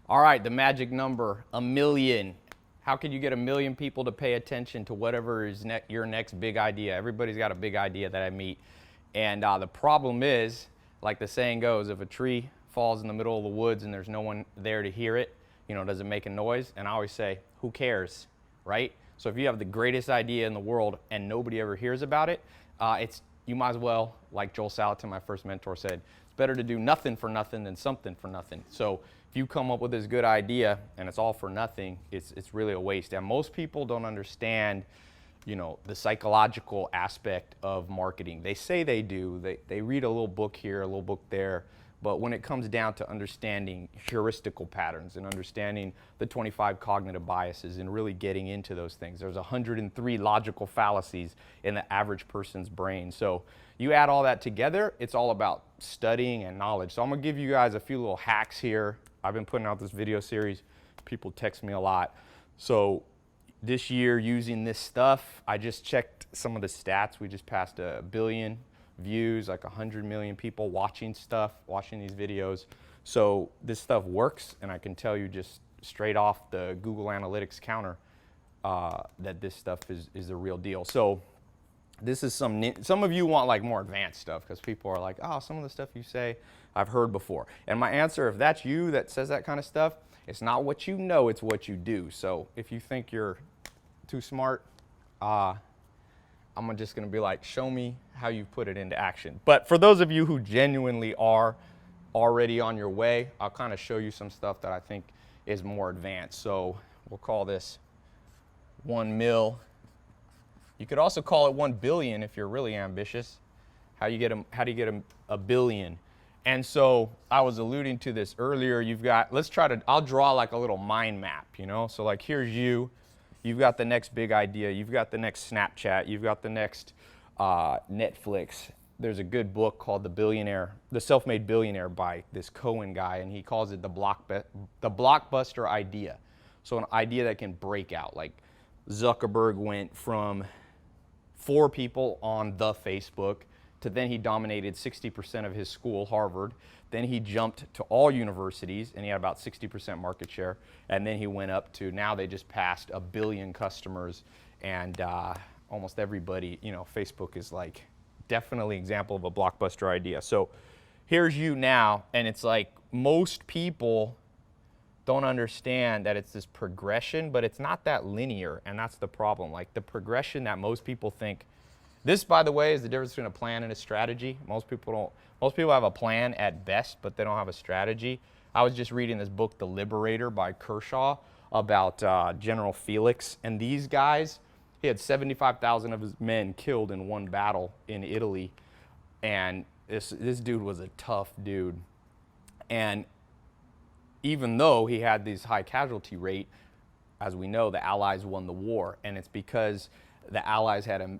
All right, the magic number, 1,000,000. How can you get 1,000,000 people to pay attention to whatever is your next big idea? Everybody's got a big idea that I meet. And the problem is, like the saying goes, if a tree falls in the middle of the woods and there's no one there to hear it, does it make a noise? And I always say, who cares, right? So if you have the greatest idea in the world and nobody ever hears about it, you might as well, like Joel Salatin, my first mentor, said, it's better to do nothing for nothing than something for nothing. So if you come up with this good idea and it's all for nothing, it's really a waste. And most people don't understand, the psychological aspect of marketing. They say they do. They read a little book here, a little book there. But when it comes down to understanding heuristical patterns and understanding the 25 cognitive biases and really getting into those things, there's 103 logical fallacies in the average person's brain. So you add all that together, it's all about studying and knowledge. So I'm going to give you guys a few little hacks here. I've been putting out this video series. People text me a lot. So this year using this stuff, I just checked some of the stats. We just passed 1 billion views, like 100 million people watching these videos. So this stuff works, and I can tell you just straight off the Google Analytics counter that this stuff is the real deal. So this is some of you want like more advanced stuff because people are like, oh, some of the stuff you say I've heard before. And my answer, if that's you that says that kind of stuff, it's not what you know, it's what you do. So if you think you're too smart, I'm just going to be like, show me how you put it into action. But for those of you who genuinely are already on your way, I'll kind of show you some stuff that I think is more advanced. So we'll call this 1 mil. You could also call it 1 billion if you're really ambitious. How do you get a billion? And so I was alluding to this earlier. I'll draw like a little mind map, So like here's you. You've got the next big idea. You've got the next Snapchat. You've got the next Netflix. There's a good book called The Self-Made Billionaire by this Cohen guy, and he calls it the blockbuster idea. So an idea that can break out. Like Zuckerberg went from 4 people on the Facebook to then he dominated 60% of his school, Harvard. Then he jumped to all universities, and he had about 60% market share. And then he went up to, now they just passed 1 billion customers, and almost everybody, Facebook is like definitely example of a blockbuster idea. So here's you now, and it's like most people don't understand that it's this progression, but it's not that linear, and that's the problem. Like the progression that most people think. This, by the way, is the difference between a plan and a strategy. Most people have a plan at best, but they don't have a strategy. I was just reading this book, The Liberator by Kershaw, about General Felix. And these guys, he had 75,000 of his men killed in one battle in Italy. And this dude was a tough dude. And even though he had this high casualty rate, as we know, the Allies won the war. And it's because the Allies had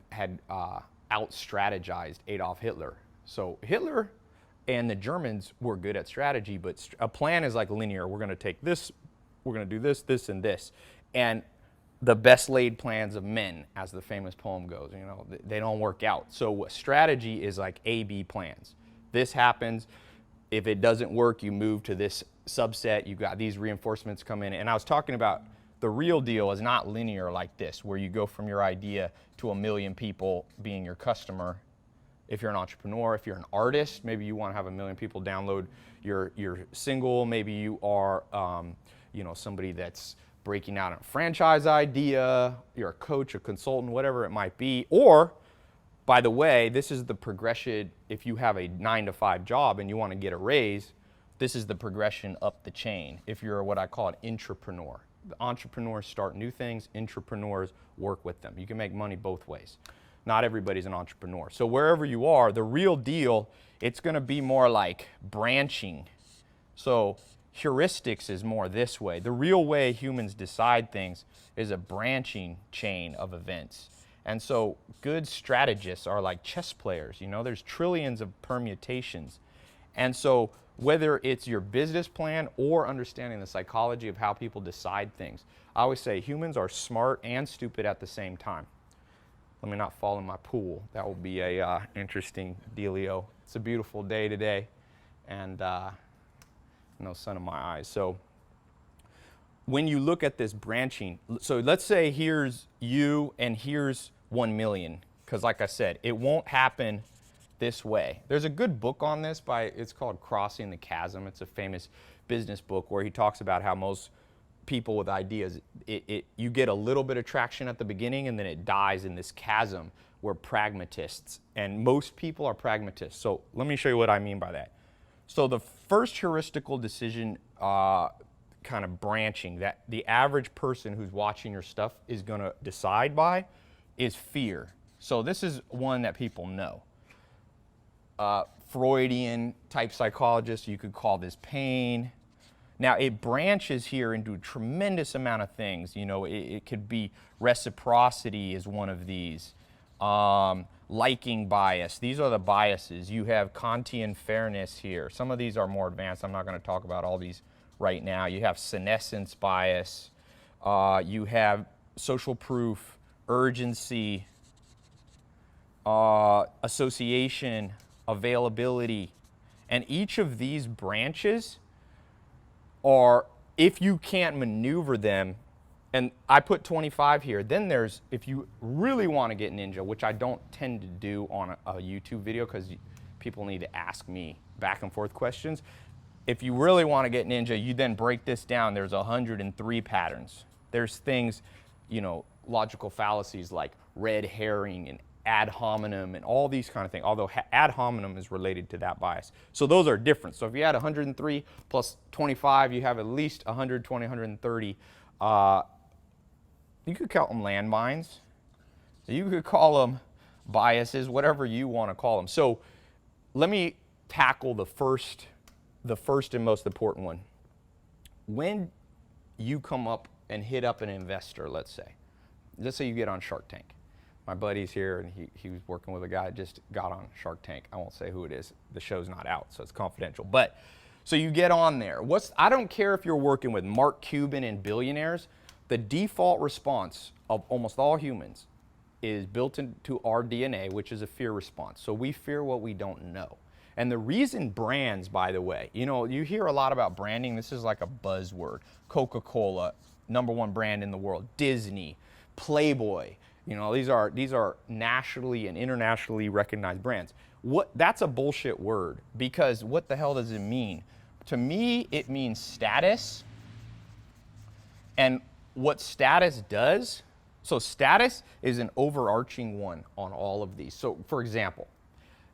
out-strategized Adolf Hitler. So Hitler and the Germans were good at strategy, but a plan is like linear. We're going to take this, we're going to do this, this, and this. And the best laid plans of men, as the famous poem goes, they don't work out. So strategy is like A-B plans. This happens. If it doesn't work, you move to this subset. You've got these reinforcements come in. And I was talking about the real deal is not linear like this, where you go from your idea to 1 million people being your customer. If you're an entrepreneur, if you're an artist, maybe you want to have 1 million people download your single. Maybe you are, somebody that's breaking out a franchise idea. You're a coach, a consultant, whatever it might be. Or, by the way, this is the progression. If you have a 9-to-5 job and you want to get a raise, this is the progression up the chain. If you're what I call an intrapreneur. The entrepreneurs start new things, intrapreneurs work with them. You can make money both ways. Not everybody's an entrepreneur. So wherever you are, the real deal, it's going to be more like branching. So heuristics is more this way. The real way humans decide things is a branching chain of events. And so good strategists are like chess players. There's trillions of permutations. And so whether it's your business plan or understanding the psychology of how people decide things, I always say humans are smart and stupid at the same time. Let me not fall in my pool. That will be a interesting dealio. It's a beautiful day today, and no sun in my eyes. So when you look at this branching, so let's say here's you and here's 1 million, because like I said, it won't happen this way. There's a good book on this it's called Crossing the Chasm. It's a famous business book where he talks about how most people with ideas, you get a little bit of traction at the beginning and then it dies in this chasm where pragmatists, and most people are pragmatists. So let me show you what I mean by that. So the first heuristical decision kind of branching that the average person who's watching your stuff is going to decide by is fear. So this is one that people know. Freudian type psychologist, you could call this pain. Now it branches here into a tremendous amount of things. You know, it could be reciprocity is one of these. Liking bias, these are the biases. You have Kantian fairness here. Some of these are more advanced. I'm not going to talk about all these right now. You have senescence bias. You have social proof, urgency, association, availability. And each of these branches are, if you can't maneuver them, and I put 25 here, then there's, if you really want to get ninja, which I don't tend to do on a YouTube video because people need to ask me back and forth questions. If you really want to get ninja, you then break this down. There's 103 patterns. There's things, you know, logical fallacies like red herring and ad hominem and all these kind of things, although ad hominem is related to that bias. So those are different. So if you add 103 plus 25, you have at least 120, 130. You could count them landmines. You could call them biases, whatever you want to call them. So let me tackle the first and most important one. When you come up and hit up an investor, let's say you get on Shark Tank. My buddy's here, and he was working with a guy that just got on Shark Tank. I won't say who it is. The show's not out, so it's confidential. But so you get on there. I don't care if you're working with Mark Cuban and billionaires. The default response of almost all humans is built into our DNA, which is a fear response. So we fear what we don't know. And the reason brands, by the way, you know, you hear a lot about branding. This is like a buzzword. Coca-Cola, #1 brand in the world. Disney, Playboy. You know, these are nationally and internationally recognized brands. That's a bullshit word, because what the hell does it mean? To me, it means status. And what status does, so status is an overarching one on all of these. So for example,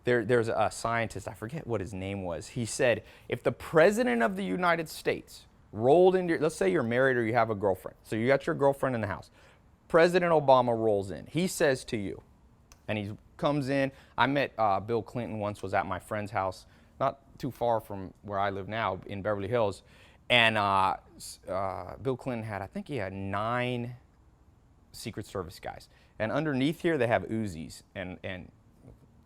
there's a scientist, I forget what his name was. He said, if the president of the United States rolled into, let's say you're married or you have a girlfriend. So you got your girlfriend in the house. President Obama rolls in. He says to you, and he comes in. I met Bill Clinton once, was at my friend's house, not too far from where I live now in Beverly Hills. And Bill Clinton had, I think he had 9 Secret Service guys. And underneath here, they have Uzis and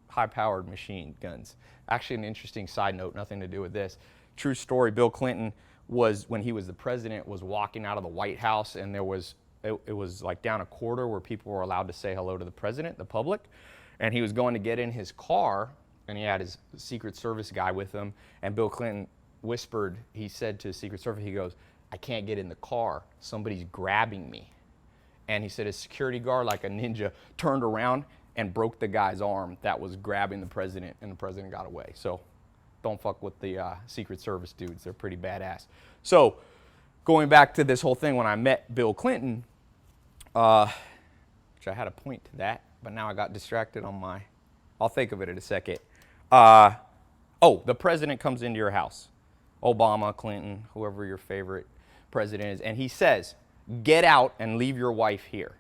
high-powered machine guns. Actually, an interesting side note, nothing to do with this. True story, Bill Clinton was, when he was the president, was walking out of the White House, and it was like down a corridor where people were allowed to say hello to the president, the public. And he was going to get in his car, and he had his Secret Service guy with him, and Bill Clinton whispered, he said to Secret Service, he goes, I can't get in the car, somebody's grabbing me. And he said his security guard, like a ninja, turned around and broke the guy's arm that was grabbing the president, and the president got away. So don't fuck with the Secret Service dudes, they're pretty badass. So going back to this whole thing, when I met Bill Clinton, which I had a point to that, but now I got distracted on I'll think of it in a second. The president comes into your house. Obama, Clinton, whoever your favorite president is, and he says, get out and leave your wife here.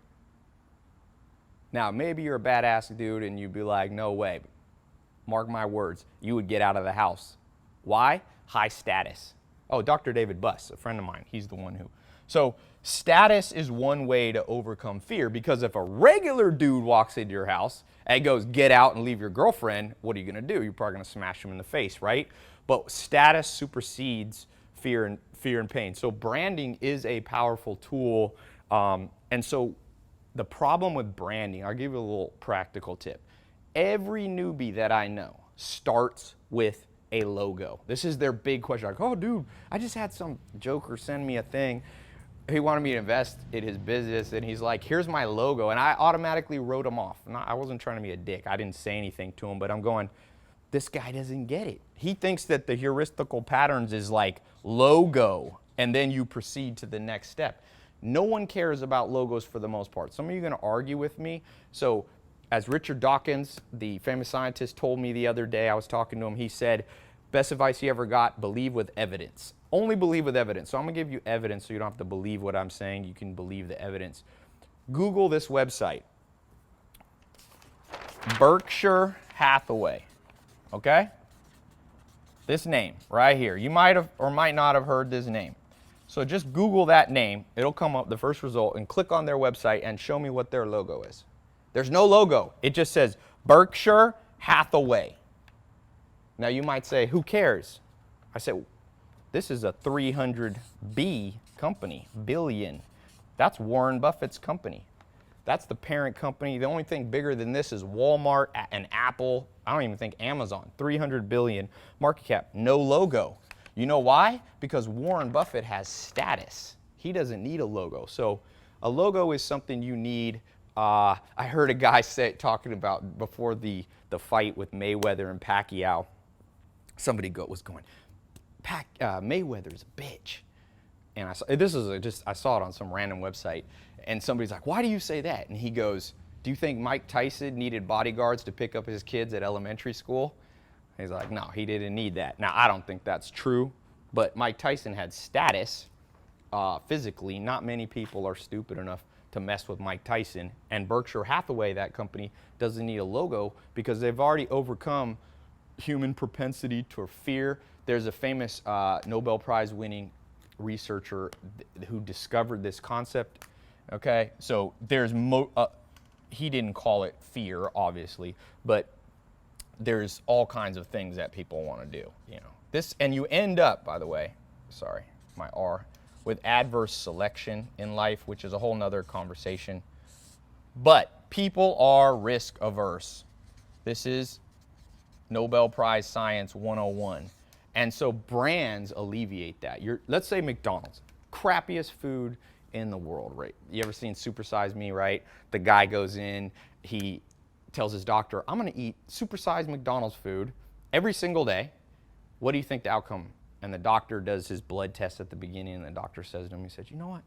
Now, maybe you're a badass dude and you'd be like, no way. Mark my words, you would get out of the house. Why? High status. Oh, Dr. David Buss, a friend of mine, he's the one who. So status is one way to overcome fear, because if a regular dude walks into your house and goes, get out and leave your girlfriend, what are you going to do? You're probably going to smash him in the face, right? But status supersedes fear and pain. So branding is a powerful tool. And so the problem with branding, I'll give you a little practical tip. Every newbie that I know starts with a logo. This is their big question. Like, oh, dude, I just had some joker send me a thing. he wanted me to invest in his business, and he's like, here's my logo. And I automatically wrote him off. I wasn't trying to be a dick. I didn't say anything to him, but I'm going, this guy doesn't get it. He thinks that the heuristical patterns is like logo, and then you proceed to the next step. No one cares about logos for the most part. Some of you are going to argue with me. So as Richard Dawkins, the famous scientist, told me the other day, I was talking to him, he said, best advice he ever got, believe with evidence. Only believe with evidence. So I'm going to give you evidence so you don't have to believe what I'm saying. You can believe the evidence. Google this website, Berkshire Hathaway. Okay? This name right here. You might have or might not have heard this name. So just Google that name. It'll come up, the first result, and click on their website and show me what their logo is. There's no logo. It just says Berkshire Hathaway. Now you might say, who cares? I said, this is a 300B company, billion. That's Warren Buffett's company. That's the parent company. The only thing bigger than this is Walmart and Apple. I don't even think Amazon. 300 billion market cap, no logo. You know why? Because Warren Buffett has status. He doesn't need a logo. So a logo is something you need. I heard a guy talking about before the fight with Mayweather and Pacquiao. Somebody was going, Mayweather's a bitch. And I saw it on some random website. And somebody's like, why do you say that? And he goes, do you think Mike Tyson needed bodyguards to pick up his kids at elementary school? He's like, no, he didn't need that. Now, I don't think that's true, but Mike Tyson had status physically. Not many people are stupid enough to mess with Mike Tyson. And Berkshire Hathaway, that company, doesn't need a logo because they've already overcome human propensity to fear. There's a famous Nobel Prize winning researcher who discovered this concept. Okay, so there's he didn't call it fear, obviously, but there's all kinds of things that people want to do. You know this, and you end up, by the way, sorry, my R, with adverse selection in life, which is a whole nother conversation. But people are risk averse. This is Nobel Prize Science 101. And so brands alleviate that. Let's say McDonald's, crappiest food in the world, right? You ever seen Super Size Me, right? The guy goes in, he tells his doctor, I'm going to eat supersized McDonald's food every single day. What do you think the outcome? And the doctor does his blood test at the beginning, and the doctor says to him, he says, you know what?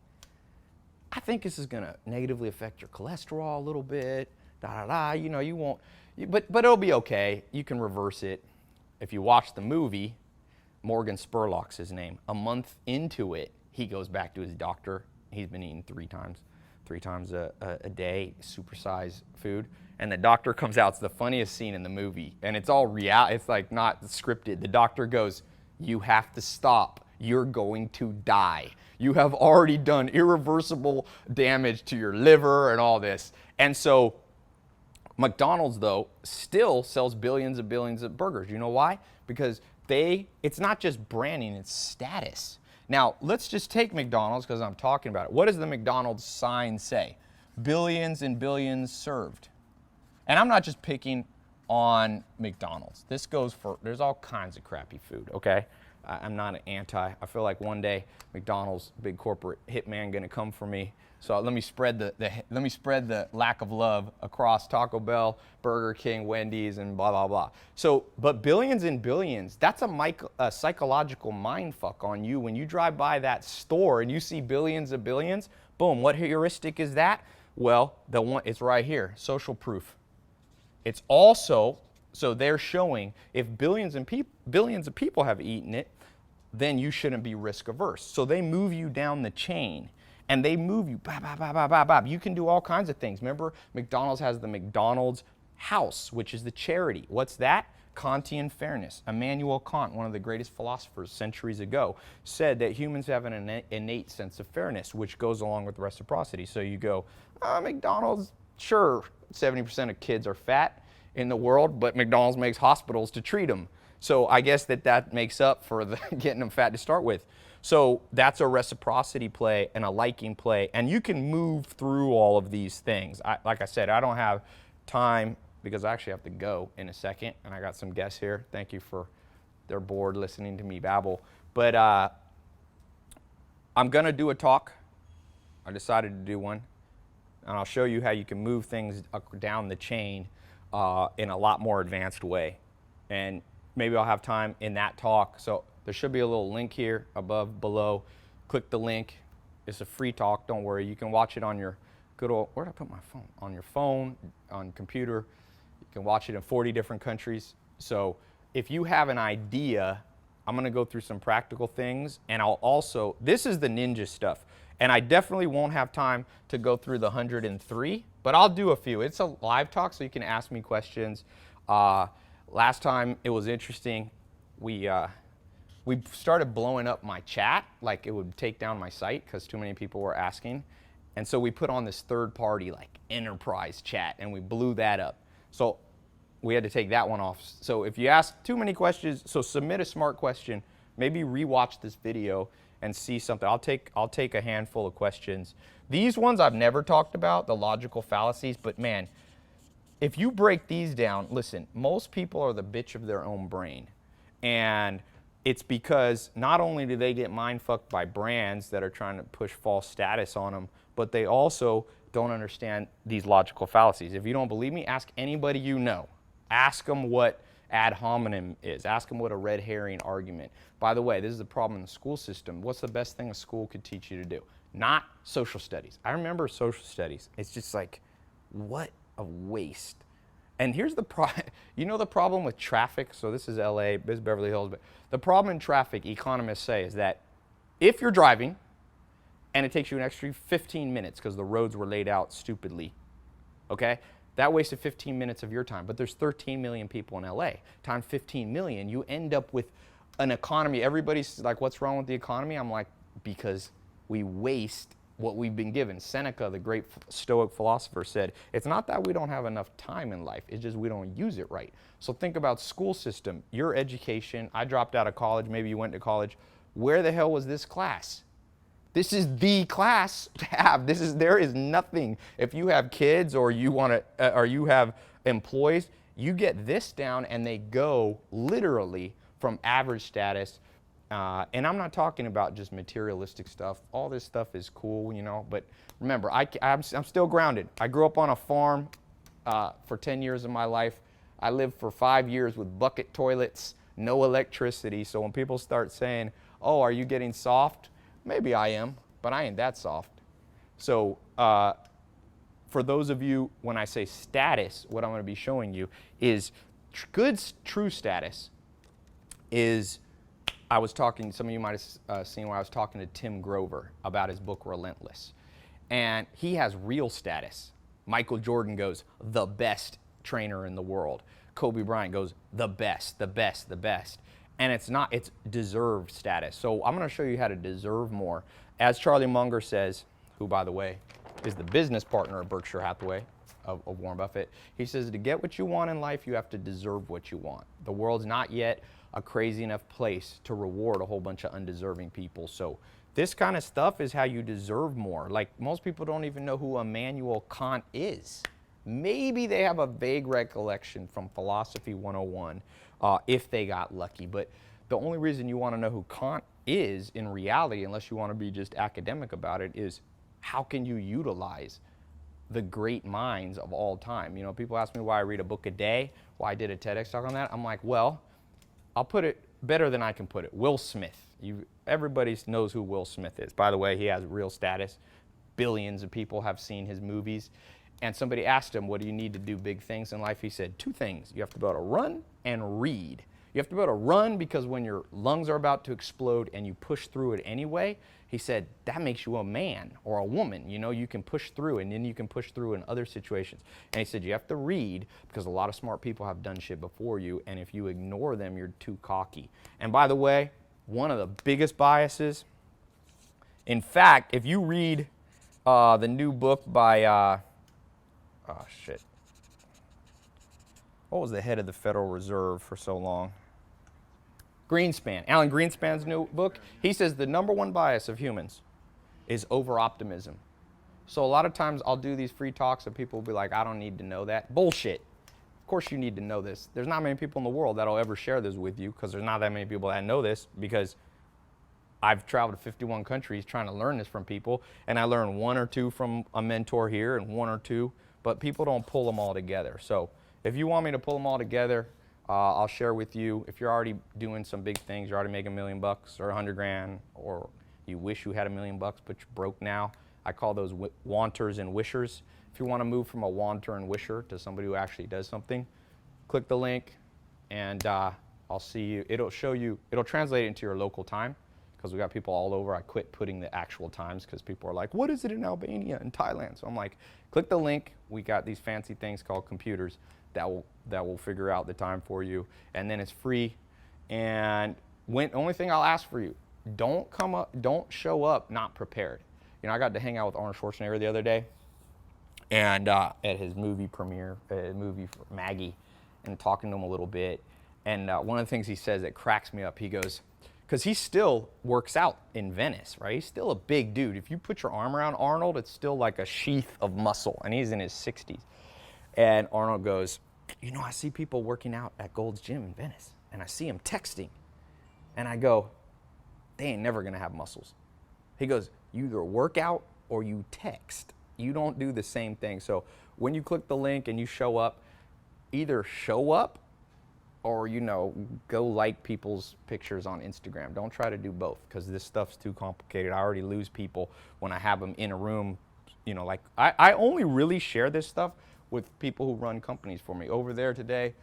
I think this is going to negatively affect your cholesterol a little bit, you know, you won't, but it'll be okay. You can reverse it. If you watch the movie, Morgan Spurlock's his name. A month into it, he goes back to his doctor. He's been eating three times a day, supersized food. And the doctor comes out. It's the funniest scene in the movie. And it's all real. It's like not scripted. The doctor goes, you have to stop. You're going to die. You have already done irreversible damage to your liver and all this. And so McDonald's, though, still sells billions and billions of burgers. You know why? Because it's not just branding, it's status. Now, let's just take McDonald's because I'm talking about it. What does the McDonald's sign say? Billions and billions served. And I'm not just picking on McDonald's. This goes there's all kinds of crappy food, okay? I'm not an anti. I feel like one day McDonald's, big corporate hitman, gonna come for me. So let me spread the lack of love across Taco Bell, Burger King, Wendy's, and blah, blah, blah. So, but billions and billions, that's a psychological mind fuck on you. When you drive by that store and you see billions of billions, boom, what heuristic is that? Well, it's right here, social proof. It's also, so they're showing if billions of people have eaten it, then you shouldn't be risk averse. So they move you down the chain. And they move you, bop, bop, bop, bop, bop, bop. You can do all kinds of things. Remember, McDonald's has the McDonald's House, which is the charity. What's that? Kantian fairness. Immanuel Kant, one of the greatest philosophers centuries ago, said that humans have an innate sense of fairness, which goes along with reciprocity. So you go, McDonald's, sure, 70% of kids are fat in the world, but McDonald's makes hospitals to treat them. So I guess that makes up for getting them fat to start with. So that's a reciprocity play and a liking play, and you can move through all of these things. Like I said, I don't have time because I actually have to go in a second, and I got some guests here. Thank you for their board listening to me babble. But I'm going to do a talk I decided to do one, and I'll show you how you can move things down the chain in a lot more advanced way. And maybe I'll have time in that talk. So there should be a little link here above, below. Click the link. It's a free talk, don't worry. You can watch it on your good old, where did I put my phone? On your phone, on computer. You can watch it in 40 different countries. So if you have an idea, I'm gonna go through some practical things, and I'll also, this is the ninja stuff, and I definitely won't have time to go through the 103, but I'll do a few. It's a live talk, so you can ask me questions. Last time it was interesting. We started blowing up my chat, like it would take down my site because too many people were asking. And so we put on this third party like enterprise chat, and we blew that up. So we had to take that one off. So if you ask too many questions, so submit a smart question, maybe rewatch this video and see something. I'll take a handful of questions. These ones I've never talked about, the logical fallacies, but man, if you break these down, listen, most people are the bitch of their own brain. And it's because not only do they get mind fucked by brands that are trying to push false status on them, but they also don't understand these logical fallacies. If you don't believe me, ask anybody you know. Ask them what ad hominem is. Ask them what a red herring argument. By the way, this is the problem in the school system. What's the best thing a school could teach you to do? Not social studies. I remember social studies. It's just like, what a waste. And here's the problem. You know the problem with traffic? So this is LA, this is Beverly Hills. But the problem in traffic, economists say, is that if you're driving and it takes you an extra 15 minutes because the roads were laid out stupidly, okay? That wasted 15 minutes of your time. But there's 13 million people in LA. Times 15 million, you end up with an economy. Everybody's like, what's wrong with the economy? I'm like, because we waste what we've been given. Seneca, the great Stoic philosopher, said, it's not that we don't have enough time in life, it's just we don't use it right. So think about school system, your education. I dropped out of college, maybe you went to college. Where the hell was this class? This is the class to have. There is nothing. If you have kids or you want to, or you have employees, you get this down and they go literally from average status. And I'm not talking about just materialistic stuff. All this stuff is cool, you know, but remember, I'm still grounded. I grew up on a farm for 10 years of my life. I lived for 5 years with bucket toilets, no electricity. So when people start saying, oh, are you getting soft? Maybe I am, but I ain't that soft. So for those of you, when I say status, what I'm going to be showing you is true status is, I was talking, some of you might have seen where I was talking to Tim Grover about his book, Relentless. And he has real status. Michael Jordan goes, the best trainer in the world. Kobe Bryant goes, the best, the best, the best. And it's not, it's deserved status. So I'm going to show you how to deserve more. As Charlie Munger says, who, by the way, is the business partner of Berkshire Hathaway, of Warren Buffett, he says, to get what you want in life, you have to deserve what you want. The world's not yet a crazy enough place to reward a whole bunch of undeserving people. So this kind of stuff is how you deserve more. Like, most people don't even know who Immanuel Kant is. Maybe they have a vague recollection from Philosophy 101 if they got lucky. But the only reason you want to know who Kant is in reality, unless you want to be just academic about it, is how can you utilize the great minds of all time? You know, people ask me why I read a book a day, why I did a TEDx talk on that. I'm like, well, I'll put it better than I can put it. Will Smith. Everybody knows who Will Smith is. By the way, he has real status. Billions of people have seen his movies. And somebody asked him, what do you need to do big things in life? He said, 2 things. You have to be able to run and read. You have to be able to run because when your lungs are about to explode and you push through it anyway, he said, that makes you a man or a woman. You know, you can push through, and then you can push through in other situations. And he said, you have to read because a lot of smart people have done shit before you, and if you ignore them, you're too cocky. And by the way, one of the biggest biases, in fact, if you read the new book by, what was the head of the Federal Reserve for so long? Greenspan. Alan Greenspan's new book, he says the #1 bias of humans is over-optimism. So a lot of times I'll do these free talks and people will be like, I don't need to know that. Bullshit. Of course you need to know this. There's not many people in the world that'll ever share this with you because there's not that many people that know this because I've traveled to 51 countries trying to learn this from people, and I learned one or two from a mentor here and one or two, but people don't pull them all together. So if you want me to pull them all together, I'll share with you. If you're already doing some big things, you're already making $1 million or 100 grand, or you wish you had $1 million, but you're broke now. I call those wanters and wishers. If you want to move from a wanter and wisher to somebody who actually does something, click the link, and I'll see you. It'll show you, it'll translate it into your local time, because we got people all over. I quit putting the actual times because people are like, what is it in Albania and Thailand? So I'm like, click the link. We got these fancy things called computers that will figure out the time for you. And then it's free. And only thing I'll ask for you, don't show up not prepared. You know, I got to hang out with Arnold Schwarzenegger the other day, and at his movie premiere, movie for Maggie, and talking to him a little bit. And one of the things he says that cracks me up, he goes, because he still works out in Venice, right? He's still a big dude. If you put your arm around Arnold, it's still like a sheath of muscle, and he's in his 60s. And Arnold goes, you know, I see people working out at Gold's Gym in Venice, and I see them texting. And I go, they ain't never gonna have muscles. He goes, you either work out or you text. You don't do the same thing. So when you click the link and you show up, either show up or, you know, go like people's pictures on Instagram. Don't try to do both, because this stuff's too complicated. I already lose people when I have them in a room. You know, like I only really share this stuff with people who run companies for me. Over there today,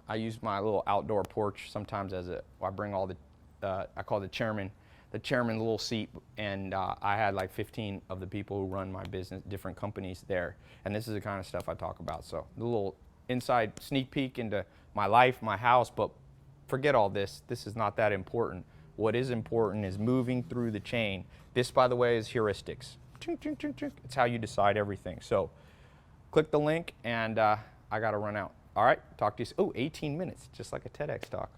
I use my little outdoor porch sometimes I bring all the, I call the chairman little seat, and I had like 15 of the people who run my business, different companies there. And this is the kind of stuff I talk about. So the little inside sneak peek into my life, my house, but forget all this. This is not that important. What is important is moving through the chain. This, by the way, is heuristics. It's how you decide everything. So click the link, and I got to run out. All right, talk to you. Oh, 18 minutes, just like a TEDx talk.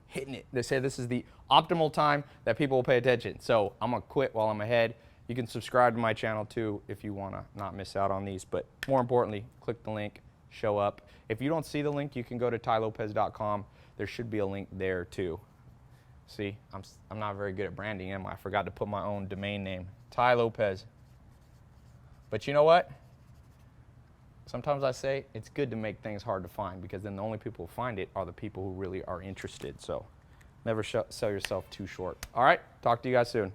Hitting it. They say this is the optimal time that people will pay attention. So I'm going to quit while I'm ahead. You can subscribe to my channel too if you want to not miss out on these. But more importantly, click the link, show up. If you don't see the link, you can go to tailopez.com. There should be a link there too. See, I'm not very good at branding, am I? I forgot to put my own domain name, Tai Lopez. But you know what? Sometimes I say it's good to make things hard to find, because then the only people who find it are the people who really are interested. So never sell yourself too short. All right, talk to you guys soon.